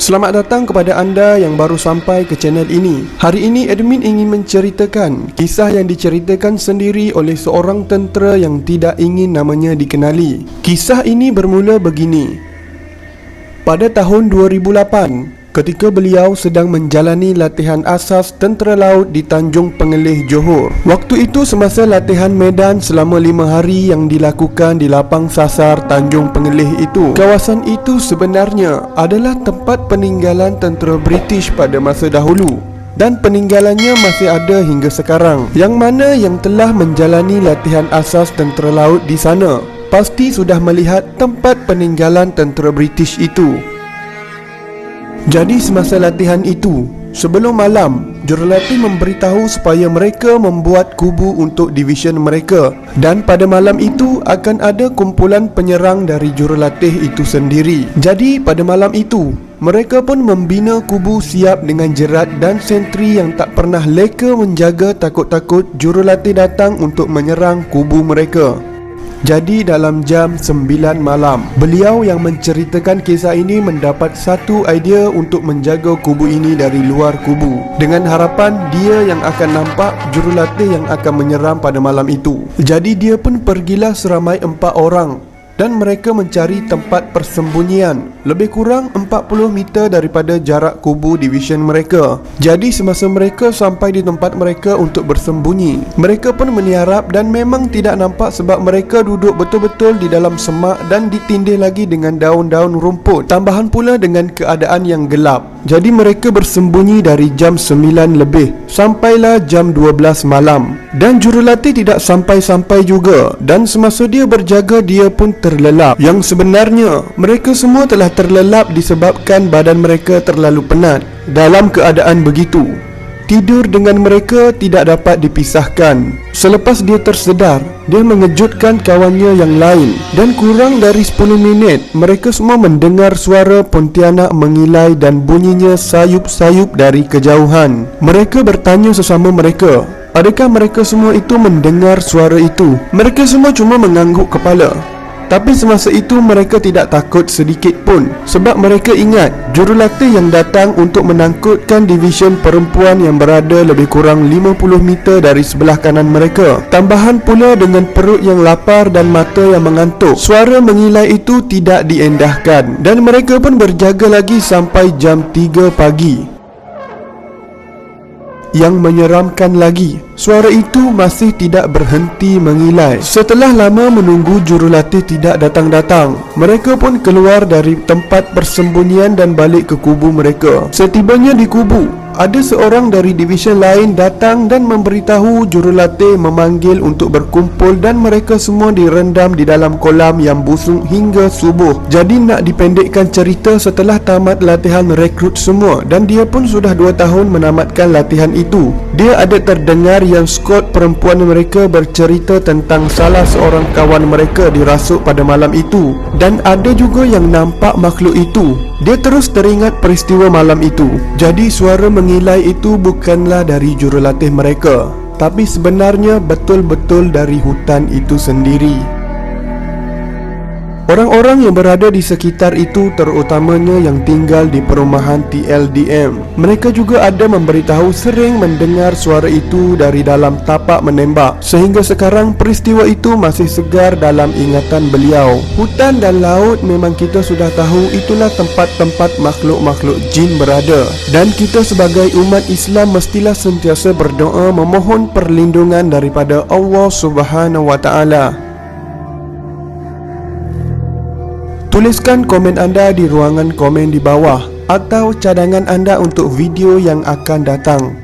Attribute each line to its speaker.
Speaker 1: Selamat datang kepada anda yang baru sampai ke channel ini. Hari ini admin ingin menceritakan kisah yang diceritakan sendiri oleh seorang tentera yang tidak ingin namanya dikenali. Kisah ini bermula begini. Pada tahun 2008, ketika beliau sedang menjalani latihan asas tentera laut di Tanjung Pengelih, Johor. Waktu itu semasa latihan medan selama 5 hari yang dilakukan di lapang sasar Tanjung Pengelih itu, kawasan itu sebenarnya adalah tempat peninggalan tentera British pada masa dahulu, dan peninggalannya masih ada hingga sekarang. Yang mana yang telah menjalani latihan asas tentera laut di sana pasti sudah melihat tempat peninggalan tentera British itu. Jadi semasa latihan itu, sebelum malam, jurulatih memberitahu supaya mereka membuat kubu untuk division mereka, dan pada malam itu akan ada kumpulan penyerang dari jurulatih itu sendiri. Jadi pada malam itu, mereka pun membina kubu siap dengan jerat dan sentri yang tak pernah leka menjaga takut-takut jurulatih datang untuk menyerang kubu mereka. Jadi dalam jam 9 malam, beliau yang menceritakan kisah ini mendapat satu idea untuk menjaga kubu ini dari luar kubu, dengan harapan dia yang akan nampak jurulatih yang akan menyeram pada malam itu. Jadi dia pun pergilah seramai 4 orang, dan mereka mencari tempat persembunyian lebih kurang 40 meter daripada jarak kubu division mereka. Jadi semasa mereka sampai di tempat mereka untuk bersembunyi, mereka pun meniarap dan memang tidak nampak sebab mereka duduk betul-betul di dalam semak dan ditindih lagi dengan daun-daun rumput, tambahan pula dengan keadaan yang gelap. Jadi mereka bersembunyi dari jam 9 lebih sampailah jam 12 malam, dan jurulatih tidak sampai-sampai juga, dan semasa dia berjaga dia pun terlelap. Yang sebenarnya mereka semua telah terlelap disebabkan badan mereka terlalu penat. Dalam keadaan begitu, tidur dengan mereka tidak dapat dipisahkan. Selepas dia tersedar, dia mengejutkan kawannya yang lain, dan kurang dari 10 minit mereka semua mendengar suara pontianak mengilai dan bunyinya sayup-sayup dari kejauhan. Mereka bertanya sesama mereka, adakah mereka semua itu mendengar suara itu? Mereka semua cuma mengangguk kepala. Tapi semasa itu mereka tidak takut sedikit pun, sebab mereka ingat jurulatih yang datang untuk menangkutkan division perempuan yang berada lebih kurang 50 meter dari sebelah kanan mereka. Tambahan pula dengan perut yang lapar dan mata yang mengantuk, suara mengilai itu tidak diendahkan, dan mereka pun berjaga lagi sampai jam 3 pagi. Yang menyeramkan lagi, suara itu masih tidak berhenti mengilai. Setelah lama menunggu jurulatih tidak datang-datang, mereka pun keluar dari tempat persembunyian dan balik ke kubu mereka. Setibanya di kubu, ada seorang dari division lain datang dan memberitahu jurulatih memanggil untuk berkumpul, dan mereka semua direndam di dalam kolam yang busuk hingga subuh. Jadi nak dipendekkan cerita, setelah tamat latihan rekrut semua, dan dia pun sudah 2 tahun menamatkan latihan itu, dia ada terdengar yang skot perempuan mereka bercerita tentang salah seorang kawan mereka dirasuk pada malam itu, dan ada juga yang nampak makhluk itu. Dia terus teringat peristiwa malam itu. Jadi suara mengilai itu bukanlah dari jurulatih mereka, tapi sebenarnya betul-betul dari hutan itu sendiri. Orang-orang yang berada di sekitar itu, terutamanya yang tinggal di perumahan TLDM, mereka juga ada memberitahu sering mendengar suara itu dari dalam tapak menembak. Sehingga sekarang peristiwa itu masih segar dalam ingatan beliau. Hutan dan laut memang kita sudah tahu itulah tempat-tempat makhluk-makhluk jin berada, dan kita sebagai umat Islam mestilah sentiasa berdoa memohon perlindungan daripada Allah Subhanahu wa Ta'ala. Tuliskan komen anda di ruangan komen di bawah, atau cadangan anda untuk video yang akan datang.